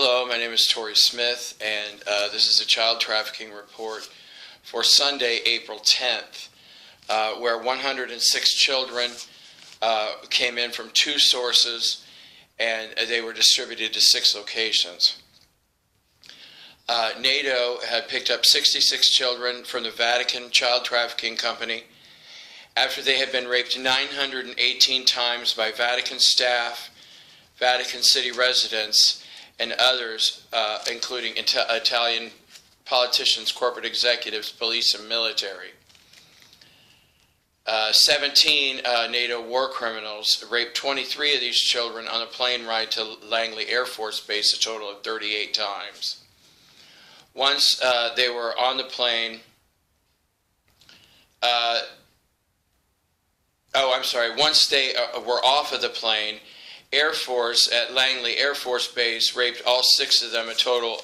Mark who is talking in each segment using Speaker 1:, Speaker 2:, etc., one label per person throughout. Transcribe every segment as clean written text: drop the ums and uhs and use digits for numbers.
Speaker 1: Hello, my name is Tori Smith, and this is a child trafficking report for Sunday, April 10th, where 106 children came in from 2 sources, and they were distributed to 6 locations. NATO had picked up 66 children from the Vatican Child Trafficking Company after they had been raped 918 times by Vatican staff, Vatican City residents, and others, including Italian politicians, corporate executives, police, and military. 17 NATO war criminals raped 23 of these children on a plane ride to Langley Air Force Base, a total of 38 times. Once they were on the plane, once they were off of the plane, Air Force at Langley Air Force Base raped all 66 of them, a total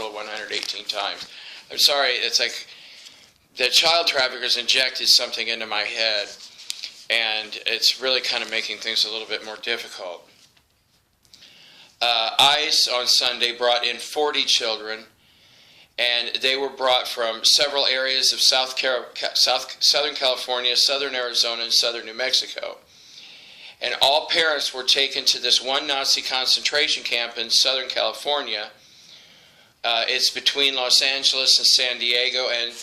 Speaker 1: of 118 times. I'm sorry, it's like the child traffickers injected something into my head, and it's really kind of making things a little bit more difficult. ICE on Sunday brought in 40 children, and they were brought from several areas of Southern California, Southern Arizona, and Southern New Mexico. And all parents were taken to this one Nazi concentration camp in Southern California. It's between Los Angeles and San Diego, and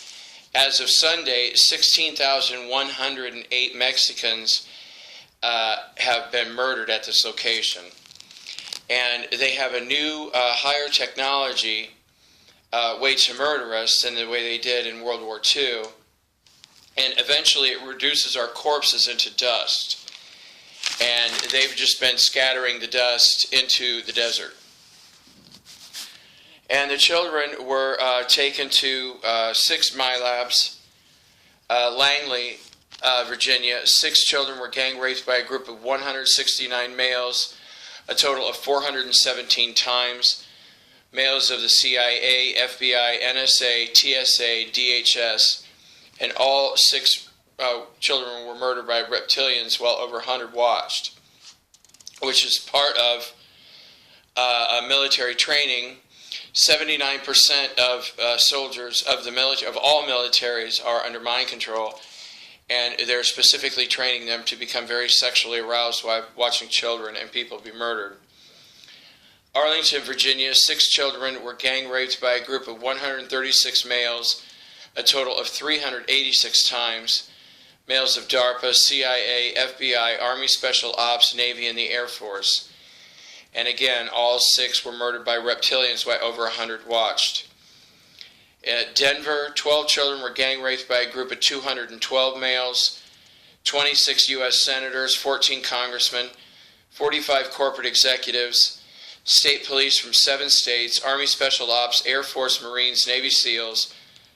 Speaker 1: as of Sunday, 16,108 Mexicans have been murdered at this location. And they have a new, higher technology way to murder us than the way they did in World War II. And eventually it reduces our corpses into dust. And they've just been scattering the dust into the desert. And the children were taken to 6 MyLabs, Langley, Virginia. 6 children were gang raped by a group of 169 males, a total of 417 times. Males of the CIA, FBI, NSA, TSA, DHS, and all 6 children were murdered by reptilians while over 100 watched, which is part of a military training. 79% of soldiers of the military, of all militaries, are under mind control, and they're specifically training them to become very sexually aroused while watching children and people be murdered. Arlington, Virginia, 6 children were gang raped by a group of 136 males, a total of 386 times. Males of DARPA, CIA, FBI, Army Special Ops, Navy, and the Air Force. And again, all 6 were murdered by reptilians while over 100 watched. At Denver, 12 children were gang raped by a group of 212 males, 26 U.S. senators, 14 congressmen, 45 corporate executives, state police from 7 states, Army Special Ops, Air Force, Marines, Navy SEALs,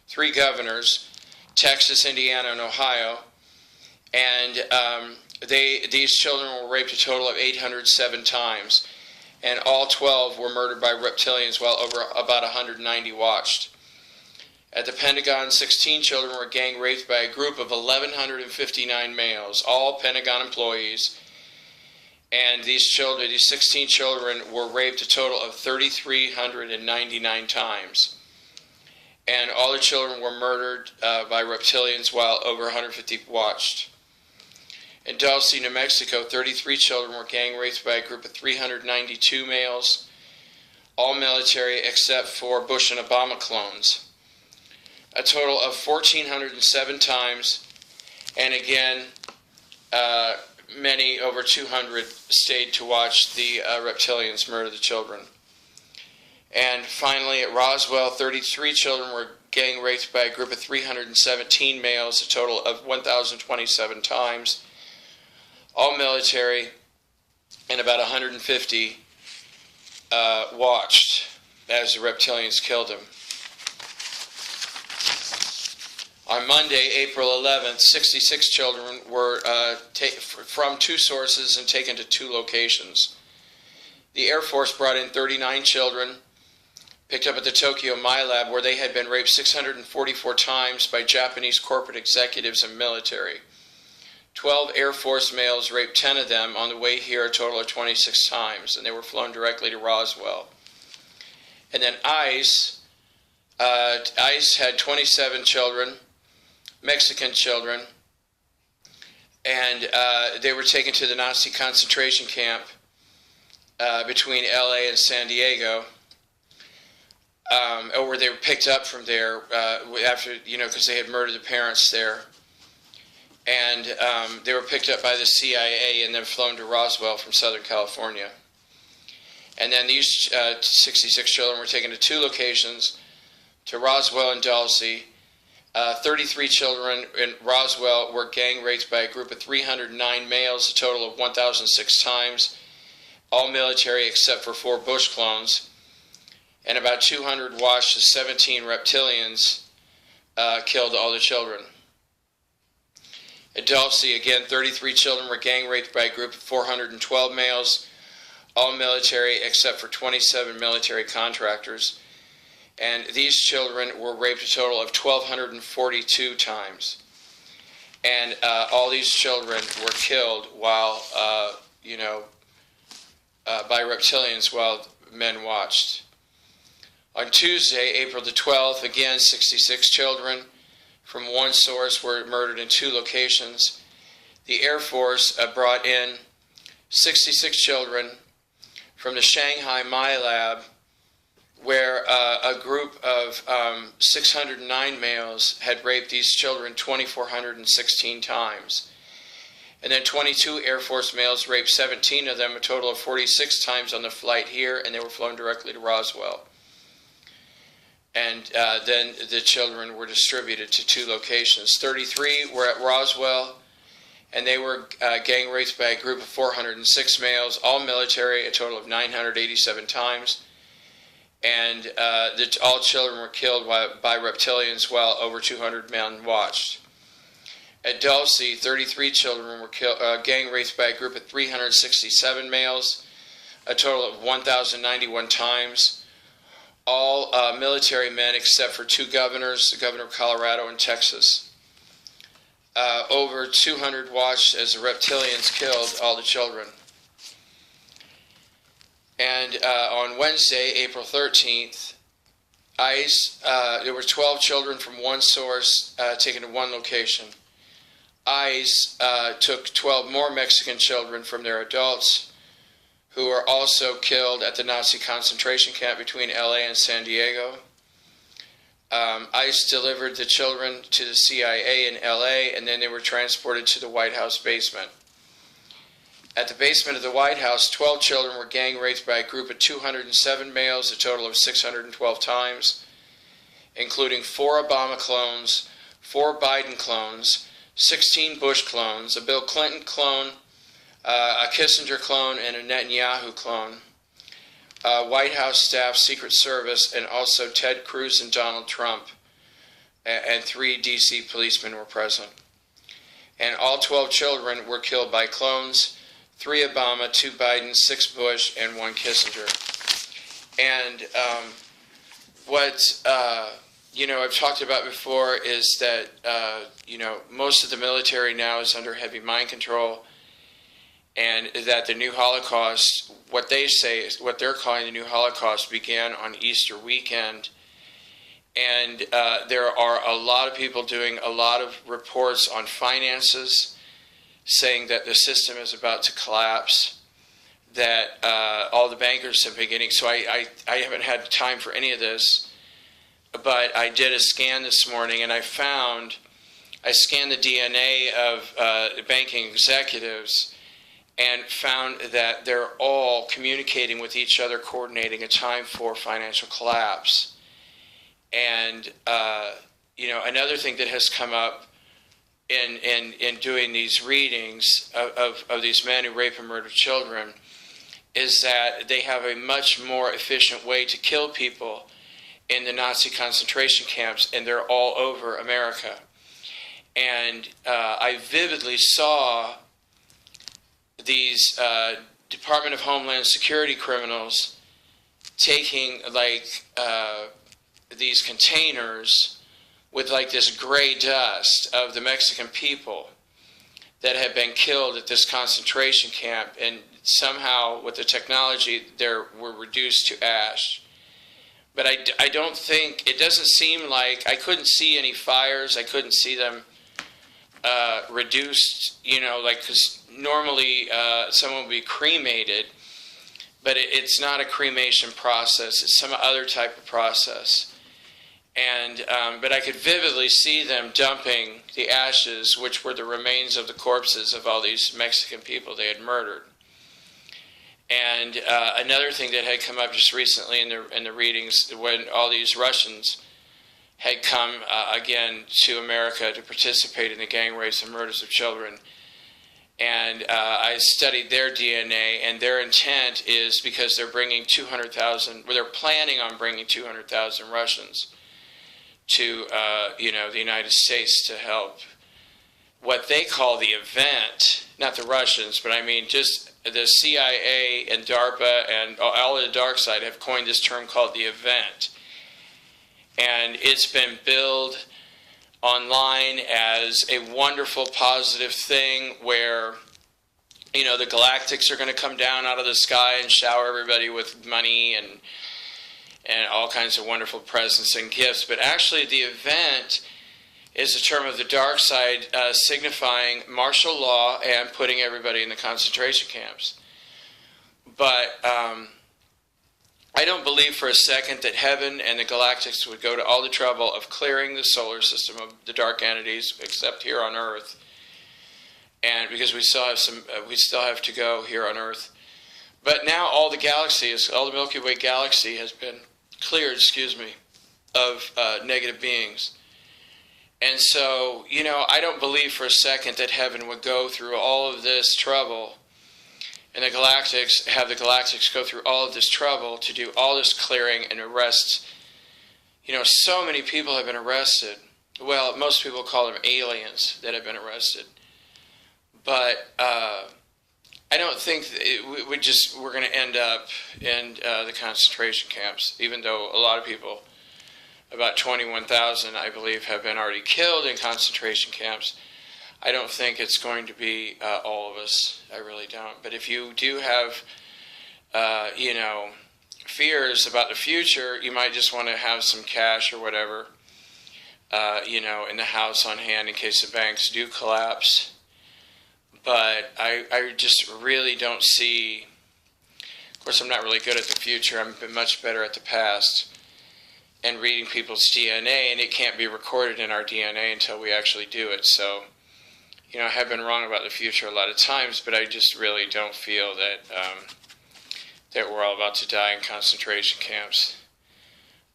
Speaker 1: 3 governors, Texas, Indiana, and Ohio. And these children were raped a total of 807 times, and all 12 were murdered by reptilians while over about 190 watched. At the Pentagon, 16 children were gang raped by a group of 1,159 males, all Pentagon employees, and these 16 children were raped a total of 3,399 times. And all the children were murdered by reptilians while over 150 watched. In Dulce, New Mexico, 33 children were gang raped by a group of 392 males, all military except for Bush and Obama clones. A total of 1,407 times, and again, many, over 200, stayed to watch the reptilians murder the children. And finally, at Roswell, 33 children were gang raped by a group of 317 males, a total of 1,027 times. All military, and about 150 watched as the reptilians killed them. On Monday, April 11th, 66 children were from 2 sources and taken to 2 locations. The Air Force brought in 39 children, picked up at the Tokyo MyLab, where they had been raped 644 times by Japanese corporate executives and military. 12 Air Force males raped 10 of them on the way here, a total of 26 times, and they were flown directly to Roswell. And then ICE had 27 children, Mexican children, and they were taken to the Nazi concentration camp between LA and San Diego, or they were picked up from there after, because they had murdered the parents there. And they were picked up by the CIA and then flown to Roswell from Southern California. And then these 66 children were taken to 2 locations, to Roswell and Dulce. 33 children in Roswell were gang raped by a group of 309 males, a total of 1,006 times, all military except for 4 Bush clones. And about 200 watched as 17 reptilians killed all the children. At Dulce, again, 33 children were gang raped by a group of 412 males, all military except for 27 military contractors. And these children were raped a total of 1,242 times. And all these children were killed while, by reptilians while men watched. On Tuesday, April the 12th, again, 66 children from one source were murdered in 2 locations. The Air Force brought in 66 children from the Shanghai My Lab, where a group of 609 males had raped these children 2,416 times. And then 22 Air Force males raped 17 of them, a total of 46 times on the flight here, and they were flown directly to Roswell. And then the children were distributed to 2 locations. 33 were at Roswell, and they were gang raped by a group of 406 males, all military, a total of 987 times. And all children were killed by reptilians while over 200 men watched. At Dulce, 33 children were gang raped by a group of 367 males, a total of 1,091 times. All military men except for 2 governors, the governor of Colorado and Texas. Over 200 watched as the reptilians killed all the children. And on Wednesday, April 13th, ICE, there were 12 children from one source taken to 1 location. ICE took 12 more Mexican children from their adults, who were also killed at the Nazi concentration camp between LA and San Diego. ICE delivered the children to the CIA in LA, and then they were transported to the White House basement. At the basement of the White House, 12 children were gang raped by a group of 207 males, a total of 612 times, including 4 Obama clones, 4 Biden clones, 16 Bush clones, a Bill Clinton clone, a Kissinger clone, and a Netanyahu clone, White House staff, Secret Service, and also Ted Cruz and Donald Trump, and 3 D.C. policemen were present. And all 12 children were killed by clones, 3 Obama, 2 Biden, 6 Bush, and 1 Kissinger. And what I've talked about before is that most of the military now is under heavy mind control, and that the new Holocaust, what they say is what they're calling the new Holocaust, began on Easter weekend. And there are a lot of people doing a lot of reports on finances, saying that the system is about to collapse, that all the bankers have been getting. So I haven't had time for any of this, but I did a scan this morning, and I scanned the DNA of banking executives, and found that they're all communicating with each other, coordinating a time for financial collapse. And another thing that has come up in doing these readings of these men who rape and murder children is that they have a much more efficient way to kill people in the Nazi concentration camps, and they're all over America. And I vividly saw these Department of Homeland Security criminals taking these containers with this gray dust of the Mexican people that had been killed at this concentration camp, and somehow with the technology they were reduced to ash. But I don't think, it doesn't seem like, I couldn't see any fires, I couldn't see them reduced, like, because normally someone would be cremated, but it's not a cremation process, it's some other type of process. And but I could vividly see them dumping the ashes, which were the remains of the corpses of all these Mexican people they had murdered. And another thing that had come up just recently in the readings, when all these Russians had come again to America to participate in the gang rapes and murders of children, and I studied their DNA, and their intent is because they're bringing 200,000, well, they're planning on bringing 200,000 Russians to the United States to help what they call the event, not the Russians, but I mean just the CIA and DARPA and all of the dark side have coined this term called the event. And it's been billed online as a wonderful, positive thing where, the Galactics are going to come down out of the sky and shower everybody with money and all kinds of wonderful presents and gifts. But actually the event is a term of the dark side signifying martial law and putting everybody in the concentration camps. But I don't believe for a second that heaven and the Galactics would go to all the trouble of clearing the solar system of the dark entities, except here on Earth. And because we still have to go here on Earth. But now all the Milky Way galaxy has been cleared, of negative beings. And so, I don't believe for a second that heaven would go through all of this trouble and the Galactics go through all of this trouble to do all this clearing and arrest. So many people have been arrested. Well, most people call them aliens that have been arrested. But I don't think we're going to end up in the concentration camps, even though a lot of people, about 21,000, I believe, have been already killed in concentration camps. I don't think it's going to be all of us. I really don't. But if you do have, fears about the future, you might just want to have some cash or whatever, in the house on hand in case the banks do collapse. But I just really don't see, of course I'm not really good at the future, I'm much better at the past and reading people's DNA, and it can't be recorded in our DNA until we actually do it. So, I have been wrong about the future a lot of times, but I just really don't feel that that we're all about to die in concentration camps.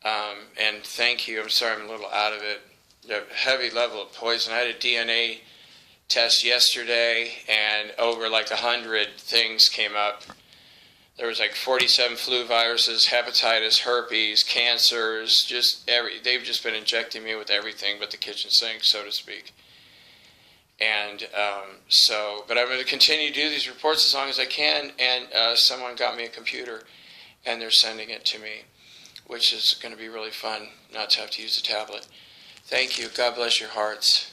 Speaker 1: And thank you, I'm sorry I'm a little out of it, the heavy level of poison. I had a DNA test yesterday, and over like 100 things came up. There was like 47 flu viruses, hepatitis, herpes, cancers, they've just been injecting me with everything but the kitchen sink, so to speak. And but I'm going to continue to do these reports as long as I can, and someone got me a computer, and they're sending it to me, which is going to be really fun not to have to use a tablet. Thank you. God bless your hearts.